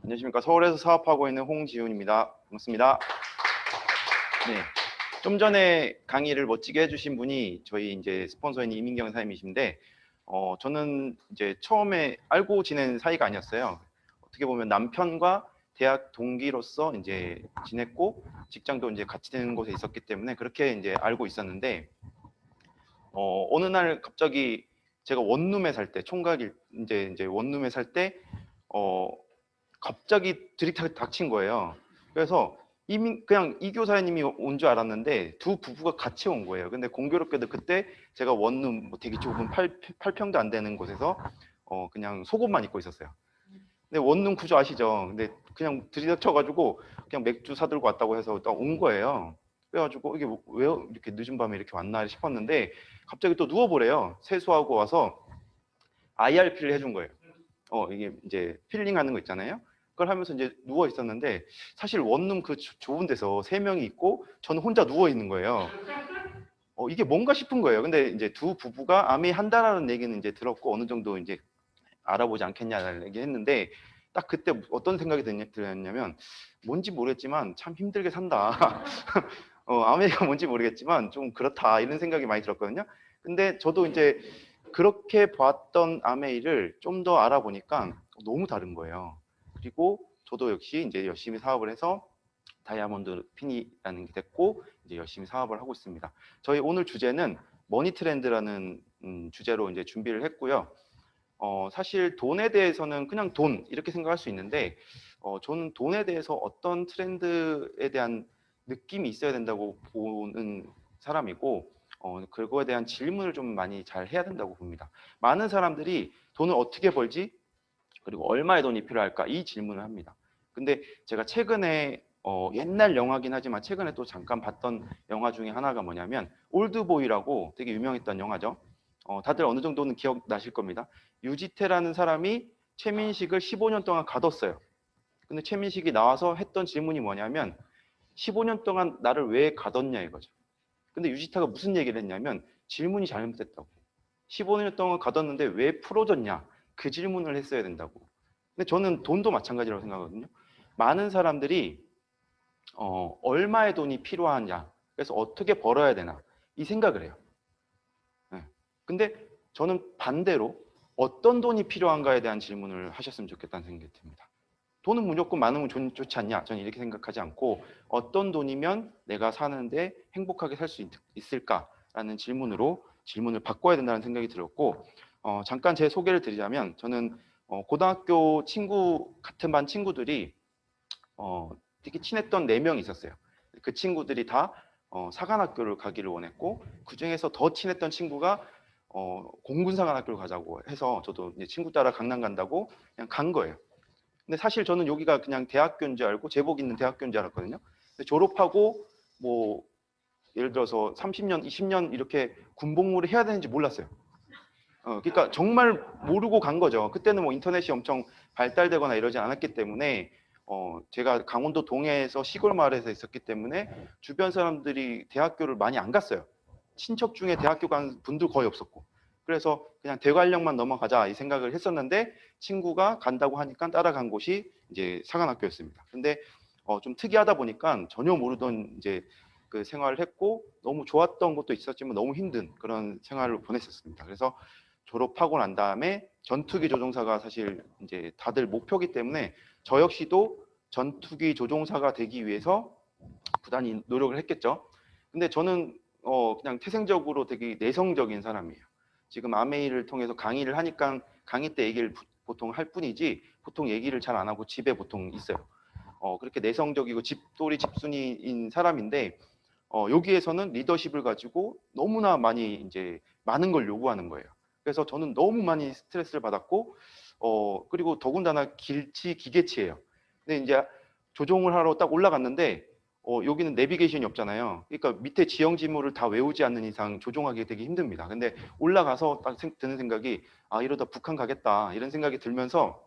안녕하십니까. 서울에서 사업하고 있는 홍지훈입니다. 반갑습니다. 네. 좀 전에 강의를 멋지게 해주신 분이 저희 이제 스폰서인 이민경 사님이신데, 저는 이제 처음에 알고 지낸 사이가 아니었어요. 어떻게 보면 남편과 대학 동기로서 이제 지냈고, 직장도 이제 같이 되는 곳에 있었기 때문에 그렇게 이제 알고 있었는데, 어느 날 갑자기 제가 원룸에 살 때, 총각일 이제 원룸에 살 때, 갑자기 닥친 거예요. 그래서 그냥 이 교사님이 온 줄 알았는데 두 부부가 같이 온 거예요. 근데 공교롭게도 그때 제가 원룸 되게 좁은 8평도 안 되는 곳에서 그냥 속옷만 입고 있었어요. 근데 원룸 구조 아시죠? 근데 그냥 들이닥쳐가지고 그냥 맥주 사들고 왔다고 해서 딱 온 거예요. 그래가지고 이게 왜 이렇게 늦은 밤에 이렇게 왔나 싶었는데 갑자기 또 누워보래요. 세수하고 와서 IRP를 해준 거예요. 이게 이제 필링하는 거 있잖아요. 그걸 하면서 이제 누워 있었는데 사실 원룸 그 좁은 데서 3명이 있고 저는 혼자 누워 있는 거예요. 이게 뭔가 싶은 거예요. 근데 이제 두 부부가 암이 한다라는 얘기는 이제 들었고 어느 정도 이제 알아보지 않겠냐는 얘기 했는데 딱 그때 어떤 생각이 들었냐면 뭔지 모르겠지만 참 힘들게 산다. 아메리카 뭔지 모르겠지만 좀 그렇다 이런 생각이 많이 들었거든요. 근데 저도 이제 그렇게 봤던 아메이를 좀 더 알아보니까 너무 다른 거예요. 그리고 저도 역시 이제 열심히 사업을 해서 다이아몬드 핀이라는 게 됐고 이제 열심히 사업을 하고 있습니다. 저희 오늘 주제는 머니 트렌드라는 주제로 이제 준비를 했고요. 사실 돈에 대해서는 그냥 돈 이렇게 생각할 수 있는데 저는 돈에 대해서 어떤 트렌드에 대한 느낌이 있어야 된다고 보는 사람이고 그거에 대한 질문을 좀 많이 잘 해야 된다고 봅니다. 많은 사람들이 돈을 어떻게 벌지? 그리고 얼마의 돈이 필요할까? 이 질문을 합니다. 근데 제가 최근에 옛날 영화긴 하지만 최근에 또 잠깐 봤던 영화 중에 하나가 뭐냐면 올드보이라고 되게 유명했던 영화죠. 다들 어느 정도는 기억나실 겁니다. 유지태라는 사람이 최민식을 15년 동안 가뒀어요. 근데 최민식이 나와서 했던 질문이 뭐냐면 15년 동안 나를 왜 가뒀냐 이거죠. 근데 유지태가 무슨 얘기를 했냐면 질문이 잘못됐다고. 15년 동안 가뒀는데 왜 풀어졌냐 그 질문을 했어야 된다고. 근데 저는 돈도 마찬가지라고 생각하거든요. 많은 사람들이 얼마의 돈이 필요하냐, 그래서 어떻게 벌어야 되나 이 생각을 해요. 네. 근데 저는 반대로 어떤 돈이 필요한가에 대한 질문을 하셨으면 좋겠다는 생각이 듭니다. 돈은 무조건 많으면 좋지 않냐? 저는 이렇게 생각하지 않고 어떤 돈이면 내가 사는데 행복하게 살 수 있을까라는 질문을 바꿔야 된다는 생각이 들었고 잠깐 제 소개를 드리자면 저는 고등학교 같은 반 친구들이 되게 친했던 4명이 있었어요. 그 친구들이 다 사관학교를 가기를 원했고 그 중에서 더 친했던 친구가 공군사관학교를 가자고 해서 저도 이제 친구 따라 강남 간다고 그냥 간 거예요. 근데 사실 저는 여기가 그냥 대학교인 줄 알고 제복 있는 대학교인 줄 알았거든요. 근데 졸업하고 뭐 예를 들어서 30년, 20년 이렇게 군복무를 해야 되는지 몰랐어요. 그러니까 정말 모르고 간 거죠. 그때는 뭐 인터넷이 엄청 발달되거나 이러지 않았기 때문에 제가 강원도 동해에서 시골 마을에서 있었기 때문에 주변 사람들이 대학교를 많이 안 갔어요. 친척 중에 대학교 간 분들 거의 없었고. 그래서 그냥 대관령만 넘어가자 이 생각을 했었는데 친구가 간다고 하니까 따라간 곳이 이제 사관학교였습니다. 근데 좀 특이하다 보니까 전혀 모르던 이제 그 생활을 했고 너무 좋았던 것도 있었지만 너무 힘든 그런 생활을 보냈었습니다. 그래서 졸업하고 난 다음에 전투기 조종사가 사실 이제 다들 목표기 때문에 저 역시도 전투기 조종사가 되기 위해서 부단히 노력을 했겠죠. 근데 저는 그냥 태생적으로 되게 내성적인 사람이에요. 지금 아메이를 통해서 강의를 하니까 강의 때 얘기를 보통 할 뿐이지 보통 얘기를 잘 안 하고 집에 보통 있어요. 그렇게 내성적이고 집돌이 집순이인 사람인데 여기에서는 리더십을 가지고 너무나 많이 이제 많은 걸 요구하는 거예요. 그래서 저는 너무 많이 스트레스를 받았고 그리고 더군다나 기계치예요. 근데 이제 조종을 하러 딱 올라갔는데 여기는 내비게이션이 없잖아요. 그러니까 밑에 지형 지물을 다 외우지 않는 이상 조종하기 되게 힘듭니다. 근데 올라가서 딱 드는 생각이 이러다 북한 가겠다 이런 생각이 들면서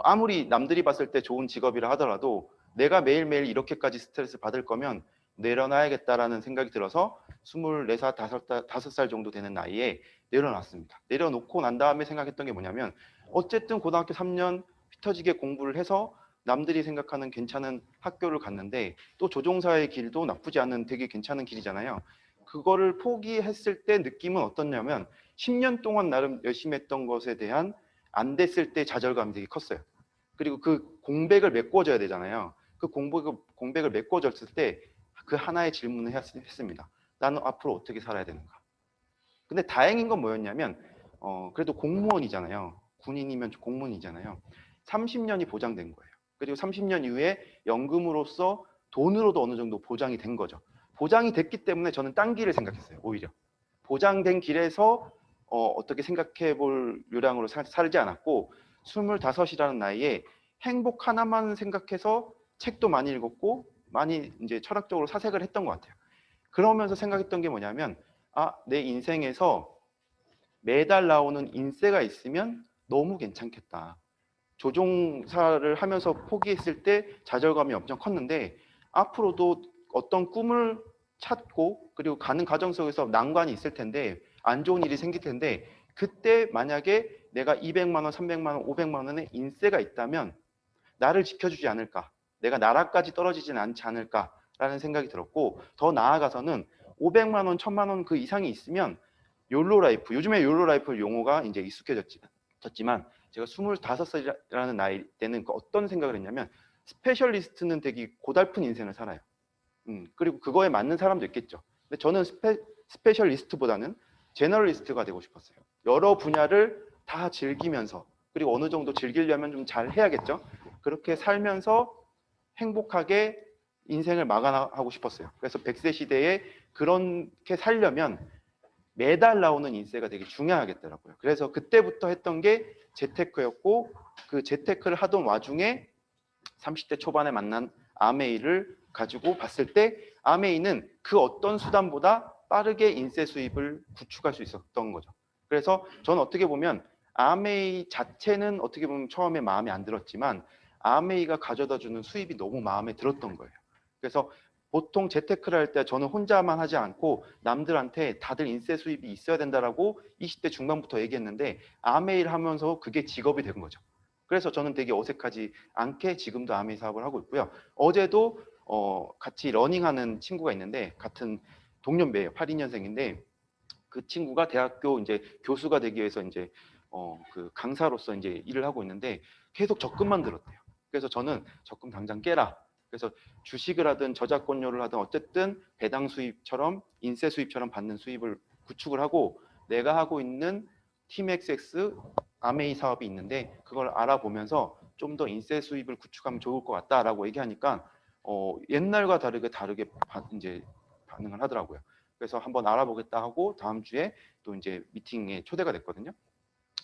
아무리 남들이 봤을 때 좋은 직업이라 하더라도 내가 매일매일 이렇게까지 스트레스 받을 거면 내려놔야겠다라는 생각이 들어서 24살, 5살 정도 되는 나이에 내려놨습니다. 내려놓고 난 다음에 생각했던 게 뭐냐면 어쨌든 고등학교 3년 피 터지게 공부를 해서 남들이 생각하는 괜찮은 학교를 갔는데 또 조종사의 길도 나쁘지 않은 되게 괜찮은 길이잖아요. 그거를 포기했을 때 느낌은 어떻냐면 10년 동안 나름 열심히 했던 것에 대한 안 됐을 때 좌절감이 되게 컸어요. 그리고 그 공백을 메꿔줘야 되잖아요. 그 공백을 메꿔줬을 때 그 하나의 질문을 했습니다. 나는 앞으로 어떻게 살아야 되는가? 근데 다행인 건 뭐였냐면 그래도 공무원이잖아요. 군인이면 공무원이잖아요. 30년이 보장된 거예요. 그리고 30년 이후에 연금으로서 돈으로도 어느 정도 보장이 된 거죠. 보장이 됐기 때문에 저는 딴 길을 생각했어요. 오히려 보장된 길에서 어떻게 생각해 볼 요량으로 살지 않았고 25이라는 나이에 행복 하나만 생각해서 책도 많이 읽었고 많이 이제 철학적으로 사색을 했던 것 같아요. 그러면서 생각했던 게 뭐냐면 내 인생에서 매달 나오는 인세가 있으면 너무 괜찮겠다. 조종사를 하면서 포기했을 때 좌절감이 엄청 컸는데 앞으로도 어떤 꿈을 찾고 그리고 가는 과정 속에서 난관이 있을 텐데 안 좋은 일이 생길 텐데 그때 만약에 내가 200만 원, 300만 원, 500만 원의 인세가 있다면 나를 지켜주지 않을까? 내가 나라까지 떨어지진 않지 않을까라는 생각이 들었고 더 나아가서는 500만 원, 1000만 원 그 이상이 있으면 욜로 라이프, 요즘에 욜로 라이프 용어가 이제 익숙해졌지만 제가 25살이라는 나이 때는 어떤 생각을 했냐면 스페셜리스트는 되게 고달픈 인생을 살아요. 그리고 그거에 맞는 사람도 있겠죠. 근데 저는 스페셜리스트보다는 제너럴리스트가 되고 싶었어요. 여러 분야를 다 즐기면서 그리고 어느 정도 즐기려면 좀 잘 해야겠죠. 그렇게 살면서 행복하게 인생을 마감하고 싶었어요. 그래서 100세 시대에 그렇게 살려면 매달 나오는 인세가 되게 중요하겠더라고요. 그래서 그때부터 했던 게 재테크였고 그 재테크를 하던 와중에 30대 초반에 만난 아메이를 가지고 봤을 때 아메이는 그 어떤 수단보다 빠르게 인세 수입을 구축할 수 있었던 거죠. 그래서 저는 어떻게 보면 아메이 자체는 어떻게 보면 처음에 마음에 안 들었지만 아메이가 가져다주는 수입이 너무 마음에 들었던 거예요. 그래서 보통 재테크를 할 때 저는 혼자만 하지 않고 남들한테 다들 인세 수입이 있어야 된다라고 20대 중반부터 얘기했는데 아메이를 하면서 그게 직업이 된 거죠. 그래서 저는 되게 어색하지 않게 지금도 아메이 사업을 하고 있고요. 어제도 같이 러닝하는 친구가 있는데 같은 동년배예요. 82년생인데 그 친구가 대학교 이제 교수가 되기 위해서 이제 그 강사로서 이제 일을 하고 있는데 계속 적금만 들었대요. 그래서 저는 적금 당장 깨라. 그래서 주식을 하든 저작권료를 하든 어쨌든 배당 수입처럼 인세 수입처럼 받는 수입을 구축을 하고 내가 하고 있는 팀XX 아메이 사업이 있는데 그걸 알아보면서 좀 더 인세 수입을 구축하면 좋을 것 같다라고 얘기하니까 옛날과 다르게 이제 반응을 하더라고요. 그래서 한번 알아보겠다 하고 다음 주에 또 이제 미팅에 초대가 됐거든요.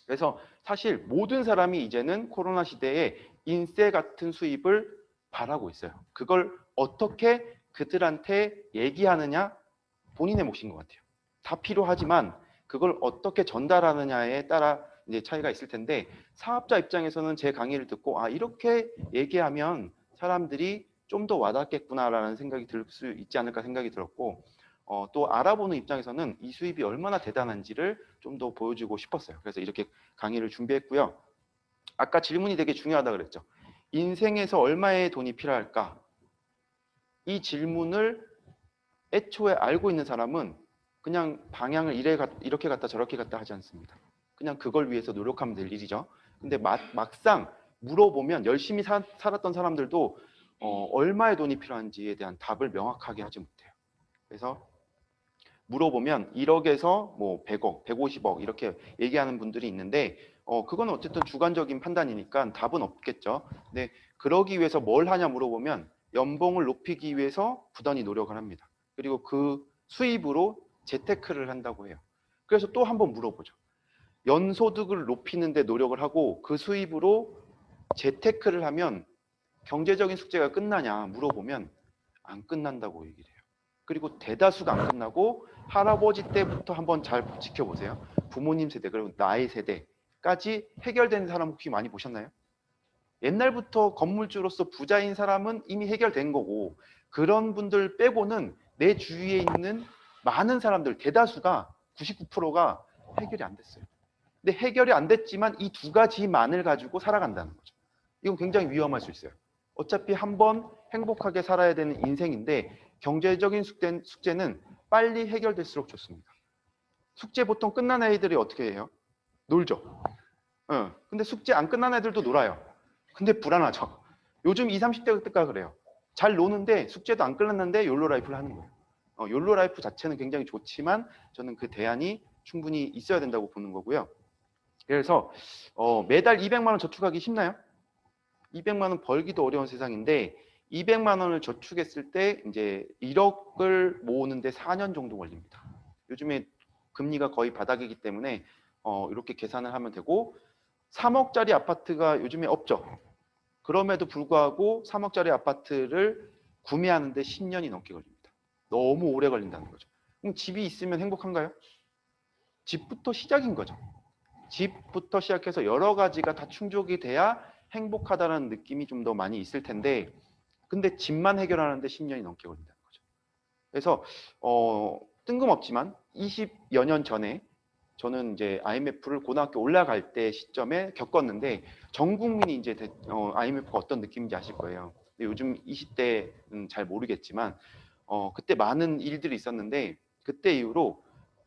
그래서 사실 모든 사람이 이제는 코로나 시대에 인세 같은 수입을 바라고 있어요. 그걸 어떻게 그들한테 얘기하느냐 본인의 몫인 것 같아요. 다 필요하지만 그걸 어떻게 전달하느냐에 따라 이제 차이가 있을 텐데 사업자 입장에서는 제 강의를 듣고 이렇게 얘기하면 사람들이 좀 더 와닿겠구나라는 생각이 들 수 있지 않을까 생각이 들었고 또 알아보는 입장에서는 이 수입이 얼마나 대단한지를 좀 더 보여주고 싶었어요. 그래서 이렇게 강의를 준비했고요. 아까 질문이 되게 중요하다 그랬죠. 인생에서 얼마의 돈이 필요할까? 이 질문을 애초에 알고 있는 사람은 그냥 방향을 이렇게 갔다 저렇게 갔다 하지 않습니다. 그냥 그걸 위해서 노력하면 될 일이죠. 근데 막상 물어보면 열심히 살았던 사람들도 얼마의 돈이 필요한지에 대한 답을 명확하게 하지 못해요. 그래서 물어보면 1억에서 뭐 100억, 150억 이렇게 얘기하는 분들이 있는데 그건 어쨌든 주관적인 판단이니까 답은 없겠죠. 근데 그러기 위해서 뭘 하냐 물어보면 연봉을 높이기 위해서 부단히 노력을 합니다. 그리고 그 수입으로 재테크를 한다고 해요. 그래서 또 한번 물어보죠. 연소득을 높이는 데 노력을 하고 그 수입으로 재테크를 하면 경제적인 숙제가 끝나냐 물어보면 안 끝난다고 얘기를 해요. 그리고 대다수가 안 끝나고 할아버지 때부터 한번 잘 지켜보세요. 부모님 세대 그리고 나의 세대까지 해결된 사람 혹시 많이 보셨나요? 옛날부터 건물주로서 부자인 사람은 이미 해결된 거고 그런 분들 빼고는 내 주위에 있는 많은 사람들 대다수가 99%가 해결이 안 됐어요. 근데 해결이 안 됐지만 이 두 가지만을 가지고 살아간다는 거죠. 이건 굉장히 위험할 수 있어요. 어차피 한번 행복하게 살아야 되는 인생인데 경제적인 숙제는 빨리 해결될수록 좋습니다. 숙제 보통 끝난 애들이 어떻게 해요? 놀죠. 근데 숙제 안 끝난 애들도 놀아요. 근데 불안하죠. 요즘 20, 30대가 그래요. 잘 노는데 숙제도 안 끝났는데 욜로 라이프를 하는 거예요. 욜로 라이프 자체는 굉장히 좋지만 저는 그 대안이 충분히 있어야 된다고 보는 거고요. 그래서 매달 200만 원 저축하기 쉽나요? 200만 원 벌기도 어려운 세상인데 200만 원을 저축했을 때 이제 1억을 모으는데 4년 정도 걸립니다. 요즘에 금리가 거의 바닥이기 때문에 이렇게 계산을 하면 되고 3억짜리 아파트가 요즘에 없죠. 그럼에도 불구하고 3억짜리 아파트를 구매하는데 10년이 넘게 걸립니다. 너무 오래 걸린다는 거죠. 그럼 집이 있으면 행복한가요? 집부터 시작인 거죠. 집부터 시작해서 여러 가지가 다 충족이 돼야 행복하다는 느낌이 좀 더 많이 있을 텐데 근데 집만 해결하는데 10년이 넘게 걸린다는 거죠. 그래서 뜬금없지만 20여 년 전에 저는 이제 IMF를 고등학교 올라갈 때 시점에 겪었는데 전 국민이 이제 IMF가 어떤 느낌인지 아실 거예요. 근데 요즘 20대는 잘 모르겠지만 그때 많은 일들이 있었는데 그때 이후로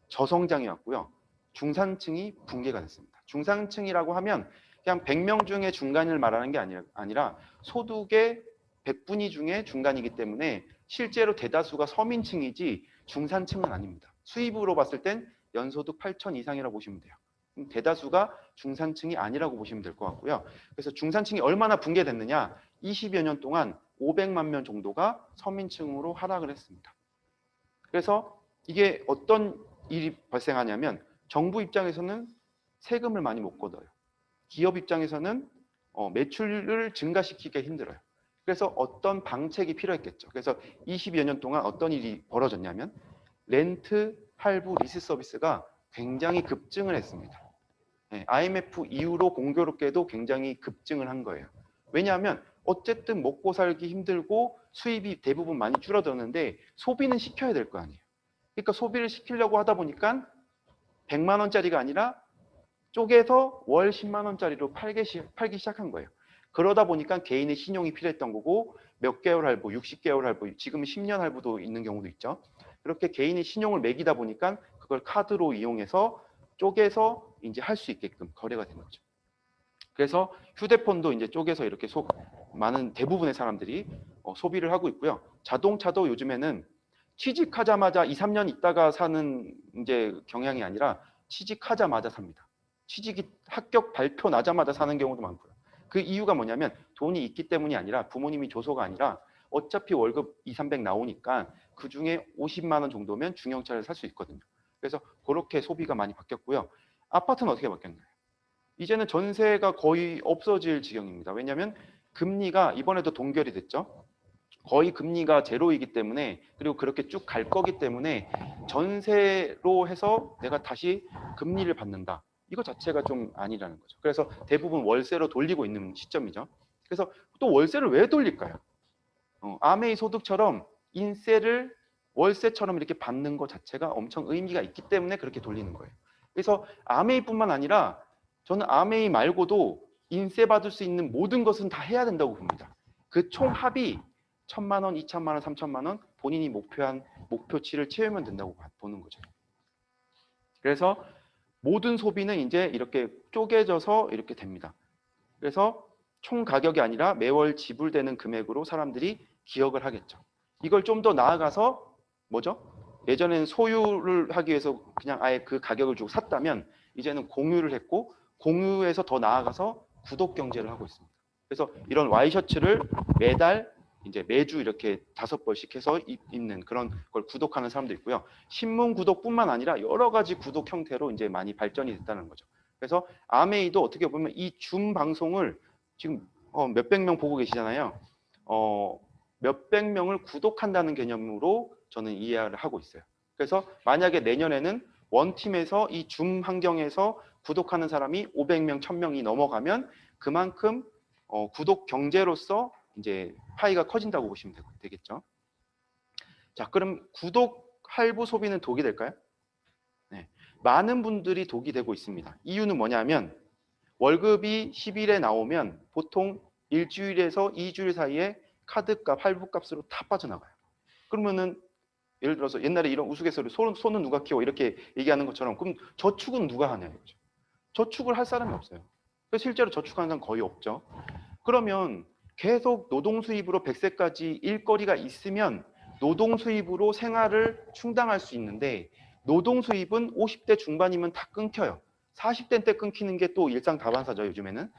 저성장이 왔고요. 중산층이 붕괴가 됐습니다. 중산층이라고 하면 그냥 100명 중에 중간을 말하는 게 아니라 소득의 100분위 중에 중간이기 때문에 실제로 대다수가 서민층이지 중산층은 아닙니다. 수입으로 봤을 땐 연소득 8천 이상이라고 보시면 돼요. 대다수가 중산층이 아니라고 보시면 될 것 같고요. 그래서 중산층이 얼마나 붕괴됐느냐? 20여 년 동안 500만 명 정도가 서민층으로 하락을 했습니다. 그래서 이게 어떤 일이 발생하냐면 정부 입장에서는 세금을 많이 못 걷어요. 기업 입장에서는 매출을 증가시키기가 힘들어요. 그래서 어떤 방책이 필요했겠죠. 그래서 20여 년 동안 어떤 일이 벌어졌냐면 렌트, 할부, 리스 서비스가 굉장히 급증을 했습니다. IMF 이후로 공교롭게도 굉장히 급증을 한 거예요. 왜냐하면 어쨌든 먹고 살기 힘들고 수입이 대부분 많이 줄어들었는데 소비는 시켜야 될 거 아니에요. 그러니까 소비를 시키려고 하다 보니까 100만 원짜리가 아니라 쪼개서 월 10만 원짜리로 팔기 시작한 거예요. 그러다 보니까 개인의 신용이 필요했던 거고 몇 개월 할부, 60개월 할부, 지금은 10년 할부도 있는 경우도 있죠. 그렇게 개인의 신용을 매기다 보니까 그걸 카드로 이용해서 쪼개서 이제 할 수 있게끔 거래가 된 거죠. 그래서 휴대폰도 이제 쪼개서 이렇게 많은 대부분의 사람들이 소비를 하고 있고요. 자동차도 요즘에는 취직하자마자 2, 3년 있다가 사는 이제 경향이 아니라 취직하자마자 삽니다. 취직이 합격 발표 나자마자 사는 경우도 많고요. 그 이유가 뭐냐면 돈이 있기 때문이 아니라 부모님이 줘서가 아니라 어차피 월급 2, 300 나오니까 그중에 50만 원 정도면 중형차를 살 수 있거든요. 그래서 그렇게 소비가 많이 바뀌었고요. 아파트는 어떻게 바뀌었나요? 이제는 전세가 거의 없어질 지경입니다. 왜냐하면 금리가 이번에도 동결이 됐죠. 거의 금리가 제로이기 때문에 그리고 그렇게 쭉 갈 거기 때문에 전세로 해서 내가 다시 금리를 받는다. 이거 자체가 좀 아니라는 거죠. 그래서 대부분 월세로 돌리고 있는 시점이죠. 그래서 또 월세를 왜 돌릴까요? 아메이 소득처럼 인세를 월세처럼 이렇게 받는 것 자체가 엄청 의미가 있기 때문에 그렇게 돌리는 거예요. 그래서 아메이뿐만 아니라 저는 아메이 말고도 인세 받을 수 있는 모든 것은 다 해야 된다고 봅니다. 그 총합이 1,000만 원, 2,000만 원, 3,000만 원 본인이 목표한 목표치를 채우면 된다고 보는 거죠. 그래서 모든 소비는 이제 이렇게 쪼개져서 이렇게 됩니다. 그래서 총 가격이 아니라 매월 지불되는 금액으로 사람들이 기억을 하겠죠. 이걸 좀 더 나아가서 뭐죠? 예전에는 소유를 하기 위해서 그냥 아예 그 가격을 주고 샀다면 이제는 공유를 했고 공유에서 더 나아가서 구독 경제를 하고 있습니다. 그래서 이런 와이셔츠를 매달 이제 매주 이렇게 5벌씩 해서 입는 그런 걸 구독하는 사람도 있고요. 신문 구독뿐만 아니라 여러 가지 구독 형태로 이제 많이 발전이 됐다는 거죠. 그래서 아메이도 어떻게 보면 이 줌 방송을 지금 몇백 명 보고 계시잖아요. 몇백 명을 구독한다는 개념으로 저는 이해를 하고 있어요. 그래서 만약에 내년에는 원팀에서 이 줌 환경에서 구독하는 사람이 500명, 1000명이 넘어가면 그만큼 구독 경제로서 이제 파이가 커진다고 보시면 되겠죠. 자, 그럼 구독 할부 소비는 독이 될까요? 네, 많은 분들이 독이 되고 있습니다. 이유는 뭐냐면 월급이 10일에 나오면 보통 일주일에서 2주일 사이에 카드값, 할부값으로 다 빠져나가요. 그러면은 예를 들어서 옛날에 이런 우스갯소리 소는 누가 키워 이렇게 얘기하는 것처럼 그럼 저축은 누가 하냐 이거죠. 저축을 할 사람이 없어요. 그래서 실제로 저축하는 사람 거의 없죠. 그러면 계속 노동 수입으로 100세까지 일거리가 있으면 노동 수입으로 생활을 충당할 수 있는데 노동 수입은 50대 중반이면 다 끊겨요. 40대 때 끊기는 게 또 일상 다반사죠, 요즘에는.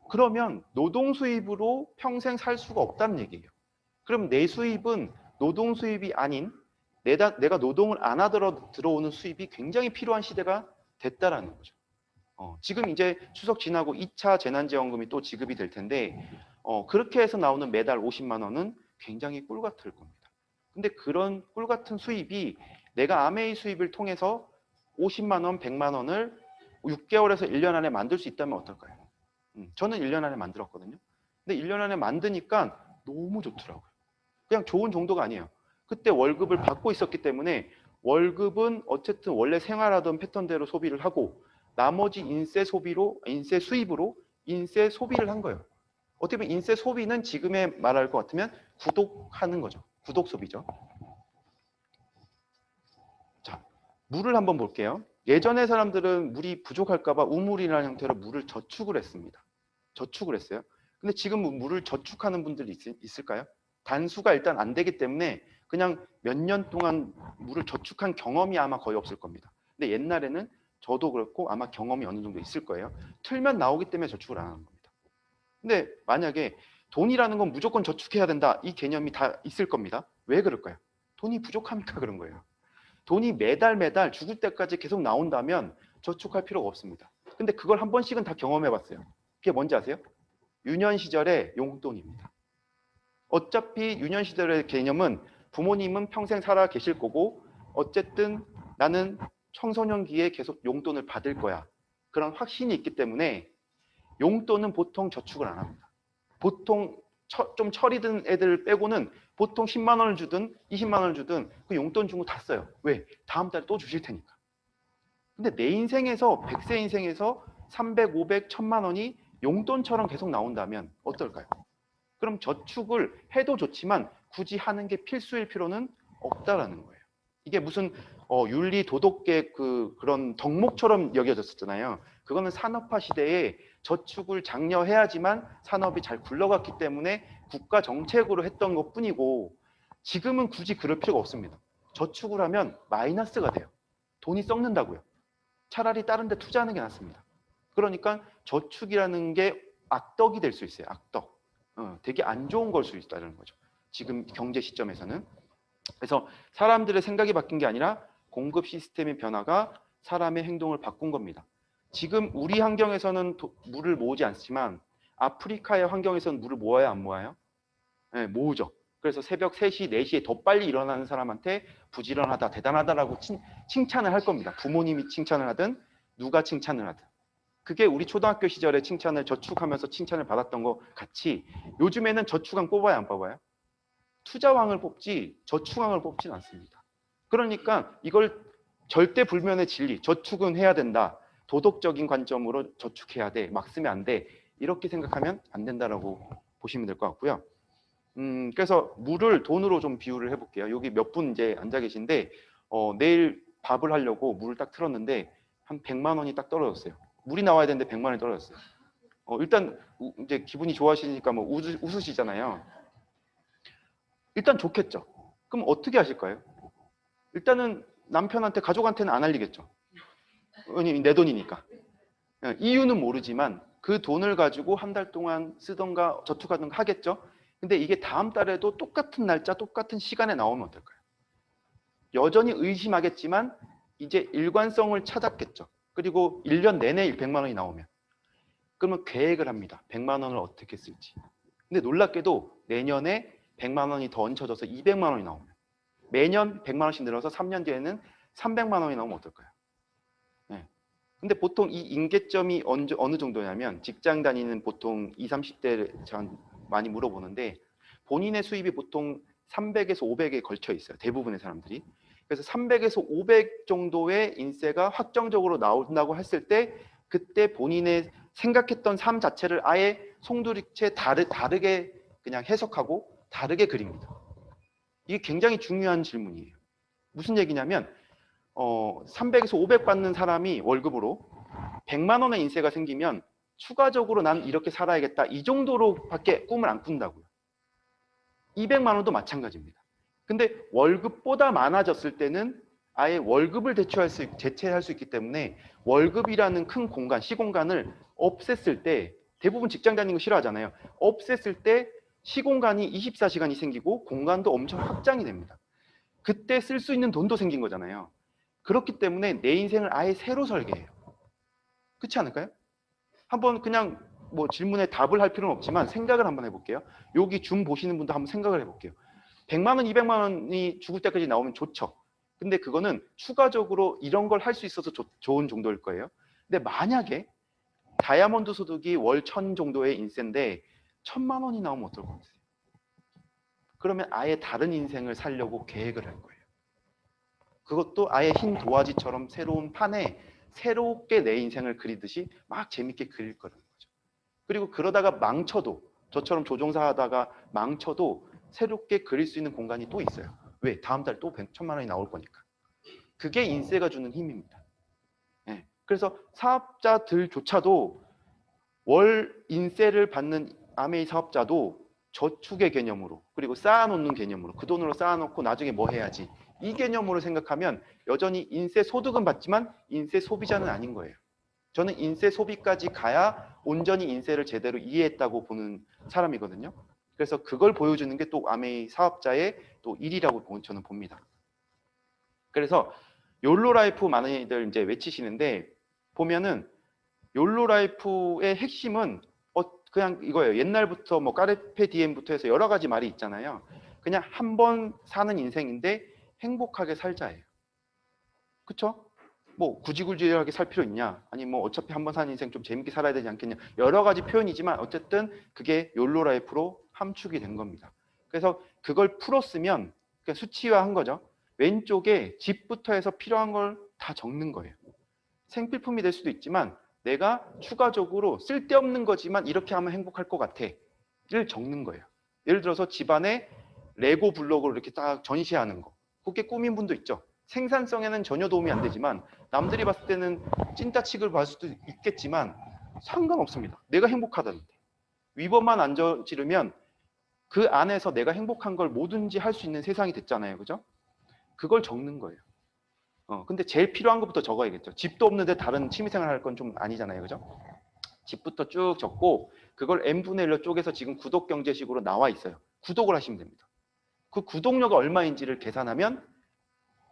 그러면 노동 수입으로 평생 살 수가 없다는 얘기예요. 그럼 내 수입은 노동 수입이 아닌 내가 노동을 안 하더라도 들어오는 수입이 굉장히 필요한 시대가 됐다라는 거죠. 지금 이제 추석 지나고 2차 재난지원금이 또 지급이 될 텐데 그렇게 해서 나오는 매달 50만 원은 굉장히 꿀 같을 겁니다. 근데 그런 꿀 같은 수입이 내가 아메이 수입을 통해서 50만 원, 100만 원을 6개월에서 1년 안에 만들 수 있다면 어떨까요? 저는 1년 안에 만들었거든요. 근데 1년 안에 만드니까 너무 좋더라고요. 그냥 좋은 정도가 아니에요. 그때 월급을 받고 있었기 때문에 월급은 어쨌든 원래 생활하던 패턴대로 소비를 하고 나머지 인세 수입으로 인세 소비를 한 거예요. 어떻게 보면 인세 소비는 지금에 말할 것 같으면 구독하는 거죠. 구독 소비죠. 자, 물을 한번 볼게요. 예전에 사람들은 물이 부족할까봐 우물이라는 형태로 물을 저축을 했습니다. 저축을 했어요. 근데 지금 물을 저축하는 분들이 있을까요? 단수가 일단 안 되기 때문에 그냥 몇 년 동안 물을 저축한 경험이 아마 거의 없을 겁니다. 근데 옛날에는 저도 그렇고 아마 경험이 어느 정도 있을 거예요. 틀면 나오기 때문에 저축을 안 하는 겁니다. 근데 만약에 돈이라는 건 무조건 저축해야 된다. 이 개념이 다 있을 겁니다. 왜 그럴까요? 돈이 부족하니까 그런 거예요. 돈이 매달 죽을 때까지 계속 나온다면 저축할 필요가 없습니다. 근데 그걸 한 번씩은 다 경험해 봤어요. 그게 뭔지 아세요? 유년 시절의 용돈입니다. 어차피 유년 시절의 개념은 부모님은 평생 살아 계실 거고 어쨌든 나는 청소년기에 계속 용돈을 받을 거야. 그런 확신이 있기 때문에 용돈은 보통 저축을 안 합니다. 보통 좀 철이 든 애들 빼고는 보통 10만 원을 주든 20만 원을 주든 그 용돈 준 거 다 써요. 왜? 다음 달에 또 주실 테니까. 근데 내 인생에서 100세 인생에서 300, 500, 1000만 원이 용돈처럼 계속 나온다면 어떨까요? 그럼 저축을 해도 좋지만 굳이 하는 게 필수일 필요는 없다라는 거예요. 이게 무슨 윤리 도덕계 그런 덕목처럼 여겨졌었잖아요. 그거는 산업화 시대에 저축을 장려해야지만 산업이 잘 굴러갔기 때문에 국가 정책으로 했던 것뿐이고 지금은 굳이 그럴 필요가 없습니다. 저축을 하면 마이너스가 돼요. 돈이 썩는다고요. 차라리 다른 데 투자하는 게 낫습니다. 그러니까 저축이라는 게 악덕이 될 수 있어요. 악덕. 되게 안 좋은 걸 수 있다는 거죠. 지금 경제 시점에서는. 그래서 사람들의 생각이 바뀐 게 아니라 공급 시스템의 변화가 사람의 행동을 바꾼 겁니다. 지금 우리 환경에서는 물을 모으지 않지만 아프리카의 환경에서는 물을 모아야 안 모아요? 네, 모으죠. 그래서 새벽 3시, 4시에 더 빨리 일어나는 사람한테 부지런하다, 대단하다라고 칭찬을 할 겁니다. 부모님이 칭찬을 하든 누가 칭찬을 하든. 그게 우리 초등학교 시절에 칭찬을 저축하면서 칭찬을 받았던 것 같이 요즘에는 저축왕 뽑아야 안 뽑아요? 투자왕을 뽑지 저축왕을 뽑진 않습니다. 그러니까 이걸 절대 불면의 진리, 저축은 해야 된다. 도덕적인 관점으로 저축해야 돼. 막 쓰면 안 돼. 이렇게 생각하면 안 된다라고 보시면 될 것 같고요. 그래서 물을 돈으로 좀 비유를 해볼게요. 여기 몇 분 이제 앉아 계신데 내일 밥을 하려고 물을 딱 틀었는데 한 100만 원이 딱 떨어졌어요. 물이 나와야 되는데 100만 원이 떨어졌어요. 일단 이제 기분이 좋아하시니까 뭐 웃으시잖아요. 일단 좋겠죠. 그럼 어떻게 하실까요? 일단은 남편한테 가족한테는 안 알리겠죠. 왜냐면 내 돈이니까. 이유는 모르지만 그 돈을 가지고 한 달 동안 쓰던가 저축하던가 하겠죠. 근데 이게 다음 달에도 똑같은 날짜 똑같은 시간에 나오면 어떨까요? 여전히 의심하겠지만 이제 일관성을 찾았겠죠. 그리고 1년 내내 100만 원이 나오면 그러면 계획을 합니다. 100만 원을 어떻게 쓸지. 근데 놀랍게도 내년에 100만 원이 더 얹혀져서 200만 원이 나오면 매년 100만 원씩 늘어서 3년 뒤에는 300만 원이 나오면 어떨까요? 네. 근데 보통 이 임계점이 어느 정도냐면 직장 다니는 보통 20, 30대 전 많이 물어보는데 본인의 수입이 보통 300에서 500에 걸쳐 있어요. 대부분의 사람들이. 그래서 300에서 500 정도의 인세가 확정적으로 나온다고 했을 때 그때 본인의 생각했던 삶 자체를 아예 송두리째 다르게 그냥 해석하고 다르게 그립니다. 이게 굉장히 중요한 질문이에요. 무슨 얘기냐면 300에서 500 받는 사람이 월급으로 100만 원의 인세가 생기면 추가적으로 난 이렇게 살아야겠다 이 정도로밖에 꿈을 안 꾼다고요. 200만 원도 마찬가지입니다. 근데 월급보다 많아졌을 때는 아예 월급을 대체할 수 있기 때문에 월급이라는 큰 공간, 시공간을 없앴을 때, 대부분 직장 다니는 거 싫어하잖아요. 없앴을 때 시공간이 24시간이 생기고 공간도 엄청 확장이 됩니다. 그때 쓸 수 있는 돈도 생긴 거잖아요. 그렇기 때문에 내 인생을 아예 새로 설계해요. 그렇지 않을까요? 한번 그냥 뭐 질문에 답을 할 필요는 없지만 생각을 한번 해볼게요. 여기 줌 보시는 분도 한번 생각을 해볼게요. 100만 원, 200만 원이 죽을 때까지 나오면 좋죠. 근데 그거는 추가적으로 이런 걸 할 수 있어서 좋은 정도일 거예요. 근데 만약에 다이아몬드 소득이 월 1000 정도의 인세인데 1000만 원이 나오면 어떨 것 같아요? 그러면 아예 다른 인생을 살려고 계획을 할 거예요. 그것도 아예 흰 도화지처럼 새로운 판에 새롭게 내 인생을 그리듯이 막 재밌게 그릴 거라는 거죠. 그리고 그러다가 망쳐도, 저처럼 조종사 하다가 망쳐도 새롭게 그릴 수 있는 공간이 또 있어요. 왜? 다음 달 또 100천만 원이 나올 거니까. 그게 인세가 주는 힘입니다. 네. 그래서 사업자들조차도 월 인세를 받는 아메이 사업자도 저축의 개념으로, 그리고 쌓아놓는 개념으로, 그 돈으로 쌓아놓고 나중에 뭐 해야지, 이 개념으로 생각하면 여전히 인세 소득은 받지만 인세 소비자는 아닌 거예요. 저는 인세 소비까지 가야 온전히 인세를 제대로 이해했다고 보는 사람이거든요. 그래서 그걸 보여주는 게 또 아메이 사업자의 또 일이라고 저는 봅니다. 그래서 욜로 라이프 많이들 이제 외치시는데, 보면은 욜로 라이프의 핵심은 그냥 이거예요. 옛날부터 뭐 까르페 디엠부터 해서 여러 가지 말이 있잖아요. 그냥 한 번 사는 인생인데 행복하게 살자예요. 그쵸? 뭐 구질구질하게 살 필요 있냐? 아니 뭐 어차피 한 번 사는 인생 좀 재밌게 살아야 되지 않겠냐? 여러 가지 표현이지만 어쨌든 그게 욜로 라이프로 함축이 된 겁니다. 그래서 그걸 풀었으면 그러니까 수치화한 거죠. 왼쪽에 집부터 해서 필요한 걸 다 적는 거예요. 생필품이 될 수도 있지만 내가 추가적으로 쓸데없는 거지만 이렇게 하면 행복할 것 같아를 적는 거예요. 예를 들어서 집안에 레고 블록으로 이렇게 딱 전시하는 거. 그게 꾸민 분도 있죠. 생산성에는 전혀 도움이 안 되지만 남들이 봤을 때는 찐따 취급을 받을 수도 있겠지만 상관없습니다. 내가 행복하다는데. 위법만 안 저지르면 그 안에서 내가 행복한 걸 뭐든지 할 수 있는 세상이 됐잖아요. 그죠? 그걸 적는 거예요. 근데 제일 필요한 것부터 적어야겠죠. 집도 없는데 다른 취미생활 할 건 좀 아니잖아요. 그죠? 집부터 쭉 적고 그걸 n분의 1로 쪼개서 지금 구독 경제식으로 나와 있어요. 구독을 하시면 됩니다. 그 구독료가 얼마인지를 계산하면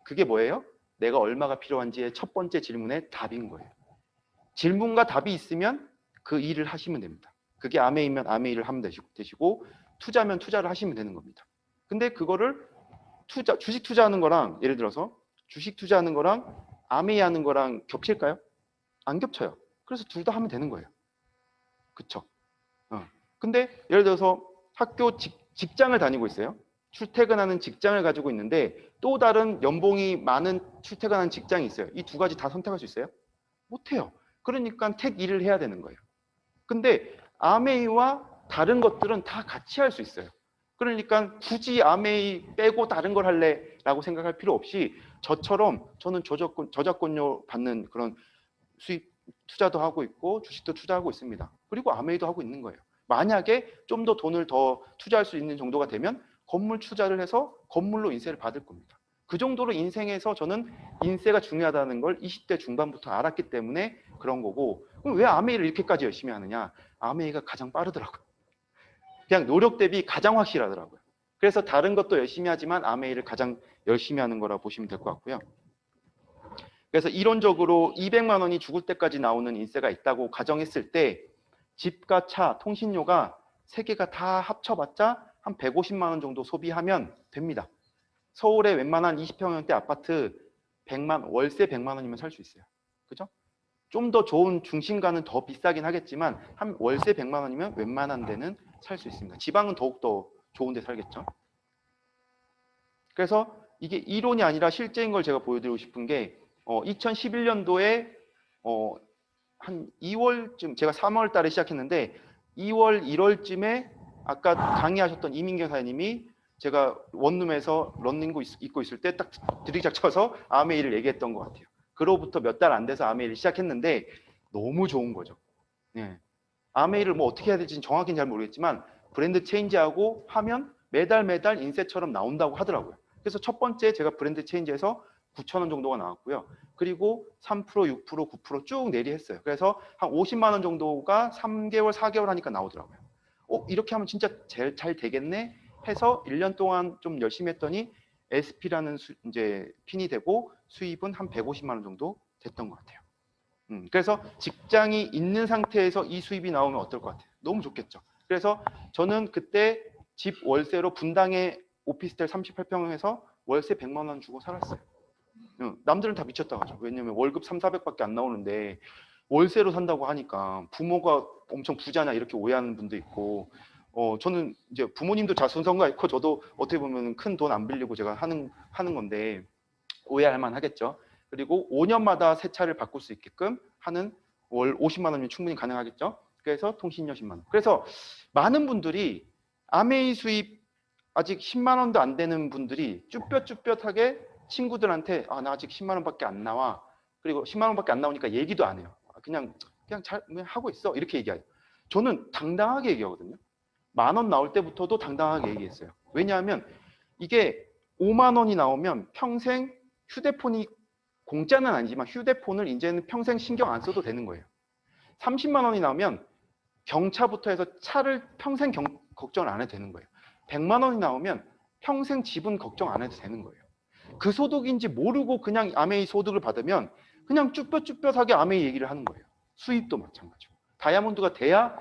그게 뭐예요? 내가 얼마가 필요한지의 첫 번째 질문의 답인 거예요. 질문과 답이 있으면 그 일을 하시면 됩니다. 그게 아메이면 아메이를 하면 되시고 투자면 투자를 하시면 되는 겁니다. 근데 그거를 주식 투자하는 거랑 예를 들어서 주식 투자하는 거랑 아메이 하는 거랑 겹칠까요? 안 겹쳐요. 그래서 둘 다 하면 되는 거예요. 그쵸? 근데 예를 들어서 학교 직장을 다니고 있어요. 출퇴근하는 직장을 가지고 있는데 또 다른 연봉이 많은 출퇴근하는 직장이 있어요. 이 두 가지 다 선택할 수 있어요? 못해요. 그러니까 택 일을 해야 되는 거예요. 근데 아메이와 다른 것들은 다 같이 할 수 있어요. 그러니까 굳이 아메이 빼고 다른 걸 할래 라고 생각할 필요 없이 저처럼 저는 저작권료 받는 그런 수익 투자도 하고 있고 주식도 투자하고 있습니다. 그리고 아메이도 하고 있는 거예요. 만약에 좀 더 돈을 더 투자할 수 있는 정도가 되면 건물 투자를 해서 건물로 인세를 받을 겁니다. 그 정도로 인생에서 저는 인세가 중요하다는 걸 20대 중반부터 알았기 때문에 그런 거고, 그럼 왜 아메이를 이렇게까지 열심히 하느냐? 아메이가 가장 빠르더라고요. 그냥 노력 대비 가장 확실하더라고요. 그래서 다른 것도 열심히 하지만 아메이를 가장 열심히 하는 거라 보시면 될 것 같고요. 그래서 이론적으로 200만 원이 죽을 때까지 나오는 인세가 있다고 가정했을 때 집과 차, 통신료가 세 개가 다 합쳐봤자 한 150만 원 정도 소비하면 됩니다. 서울의 웬만한 20평형대 아파트 월세 100만 원이면 살 수 있어요. 그죠? 좀 더 좋은 중심가는 더 비싸긴 하겠지만 한 월세 100만 원이면 웬만한 데는 살 수 있습니다. 지방은 더욱더 좋은 데 살겠죠. 그래서 이게 이론이 아니라 실제인 걸 제가 보여드리고 싶은 게 2011년도에 한 2월쯤 제가 3월 달에 시작했는데 2월, 1월쯤에 아까 강의하셨던 이민경 사장님이 제가 원룸에서 런닝구 입고 있을 때 딱 드리작 쳐서 아메이를 얘기했던 것 같아요. 그로부터 몇 달 안 돼서 아메이를 시작했는데 너무 좋은 거죠. 네. 아메이를 뭐 어떻게 해야 될지 정확히는 잘 모르겠지만 브랜드 체인지하고 하면 매달 인세처럼 나온다고 하더라고요. 그래서 첫 번째 제가 브랜드 체인지에서 9,000원 정도가 나왔고요. 그리고 3%, 6%, 9%쭉 내리했어요. 그래서 한 50만 원 정도가 3개월, 4개월 하니까 나오더라고요. 이렇게 하면 진짜 잘 되겠네 해서 1년 동안 좀 열심히 했더니 SP라는 이제 핀이 되고 수입은 한 150만 원 정도 됐던 것 같아요. 그래서 직장이 있는 상태에서 이 수입이 나오면 어떨 것 같아요? 너무 좋겠죠. 그래서 저는 그때 집 월세로 분당에 오피스텔 38평에서 월세 100만 원 주고 살았어요. 남들은 다 미쳤다고 하죠. 왜냐면 월급 3, 400밖에 안 나오는데 월세로 산다고 하니까 부모가 엄청 부자냐 이렇게 오해하는 분도 있고 저는 이제 부모님도 자손성가 있고 저도 어떻게 보면 큰 돈 안 빌리고 제가 하는 건데 오해할 만하겠죠. 그리고 5년마다 새 차를 바꿀 수 있게끔 하는 월 50만 원이면 충분히 가능하겠죠. 그래서 통신료 10만 원. 그래서 많은 분들이 아메이 수입 아직 10만 원도 안 되는 분들이 쭈뼛쭈뼛하게 친구들한테 나 아직 10만 원밖에 안 나와. 그리고 10만 원밖에 안 나오니까 얘기도 안 해요. 그냥 하고 있어. 이렇게 얘기해요. 저는 당당하게 얘기하거든요. 10,000원 나올 때부터도 당당하게 얘기했어요. 왜냐하면 이게 5만 원이 나오면 평생 휴대폰이 공짜는 아니지만 휴대폰을 이제는 평생 신경 안 써도 되는 거예요. 30만 원이 나오면 경차부터 해서 차를 평생 걱정을 안 해도 되는 거예요. 100만 원이 나오면 평생 집은 걱정 안 해도 되는 거예요. 그 소득인지 모르고 그냥 아메이 소득을 받으면 그냥 쭈뼛쭈뼛하게 아메이 얘기를 하는 거예요. 수입도 마찬가지고. 다이아몬드가 돼야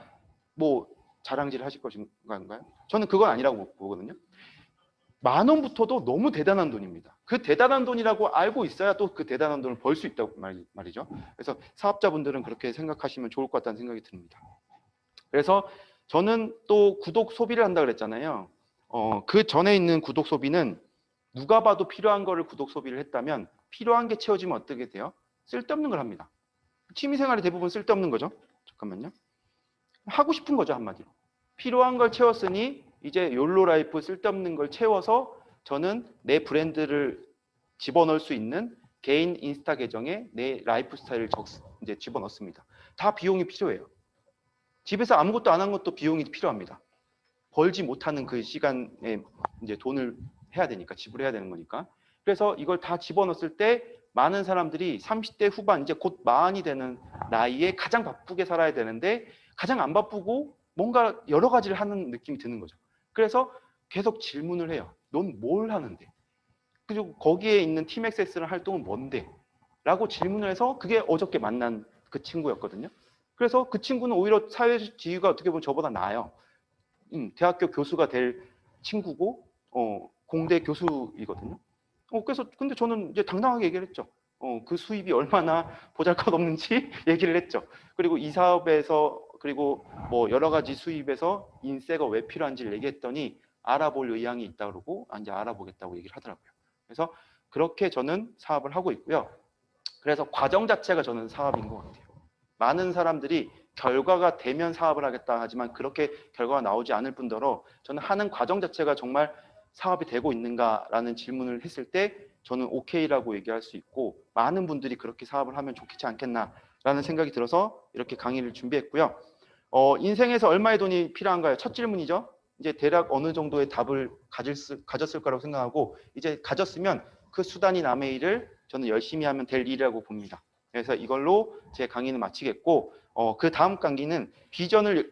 뭐 자랑질을 하실 것인가요? 저는 그건 아니라고 보거든요. 10,000원부터도 너무 대단한 돈입니다. 그 대단한 돈이라고 알고 있어야 또 그 대단한 돈을 벌 수 있다고 말이죠. 그래서 사업자분들은 그렇게 생각하시면 좋을 것 같다는 생각이 듭니다. 그래서 저는 또 구독 소비를 한다 그랬잖아요. 그 전에 있는 구독 소비는 누가 봐도 필요한 거를 구독 소비를 했다면 필요한 게 채워지면 어떻게 돼요? 쓸데없는 걸 합니다. 취미생활이 대부분 쓸데없는 거죠. 잠깐만요. 하고 싶은 거죠, 한마디로. 필요한 걸 채웠으니 이제 욜로 라이프 쓸데없는 걸 채워서 저는 내 브랜드를 집어넣을 수 있는 개인 인스타 계정에 내 라이프 스타일을 이제 집어넣습니다. 다 비용이 필요해요. 집에서 아무것도 안 한 것도 비용이 필요합니다. 벌지 못하는 그 시간에 이제 돈을 해야 되니까, 지불해야 되는 거니까. 그래서 이걸 다 집어넣었을 때 많은 사람들이 30대 후반, 이제 곧 마흔이 되는 나이에 가장 바쁘게 살아야 되는데 가장 안 바쁘고 뭔가 여러 가지를 하는 느낌이 드는 거죠. 그래서 계속 질문을 해요. 넌 뭘 하는데? 그리고 거기에 있는 팀 액세스라는 활동은 뭔데? 라고 질문을 해서 그게 어저께 만난 그 친구였거든요. 그래서 그 친구는 오히려 사회 지위가 어떻게 보면 저보다 나아요. 대학교 교수가 될 친구고 공대 교수이거든요. 그래서 근데 저는 이제 당당하게 얘기를 했죠. 그 수입이 얼마나 보잘것없는지 얘기를 했죠. 그리고 이 사업에서 그리고 뭐 여러 가지 수입에서 인세가 왜 필요한지를 얘기했더니 알아볼 의향이 있다 그러고 이제 알아보겠다고 얘기를 하더라고요. 그래서 그렇게 저는 사업을 하고 있고요. 그래서 과정 자체가 저는 사업인 것 같아요. 많은 사람들이 결과가 되면 사업을 하겠다 하지만 그렇게 결과가 나오지 않을 뿐더러 저는 하는 과정 자체가 정말 사업이 되고 있는가라는 질문을 했을 때 저는 오케이라고 얘기할 수 있고 많은 분들이 그렇게 사업을 하면 좋겠지 않겠나라는 생각이 들어서 이렇게 강의를 준비했고요. 인생에서 얼마의 돈이 필요한가요? 첫 질문이죠. 이제 대략 어느 정도의 답을 가졌을 거라고 생각하고 이제 가졌으면 그 수단이 남의 일을 저는 열심히 하면 될 일이라고 봅니다. 그래서 이걸로 제 강의는 마치겠고 그 다음 강의는 비전을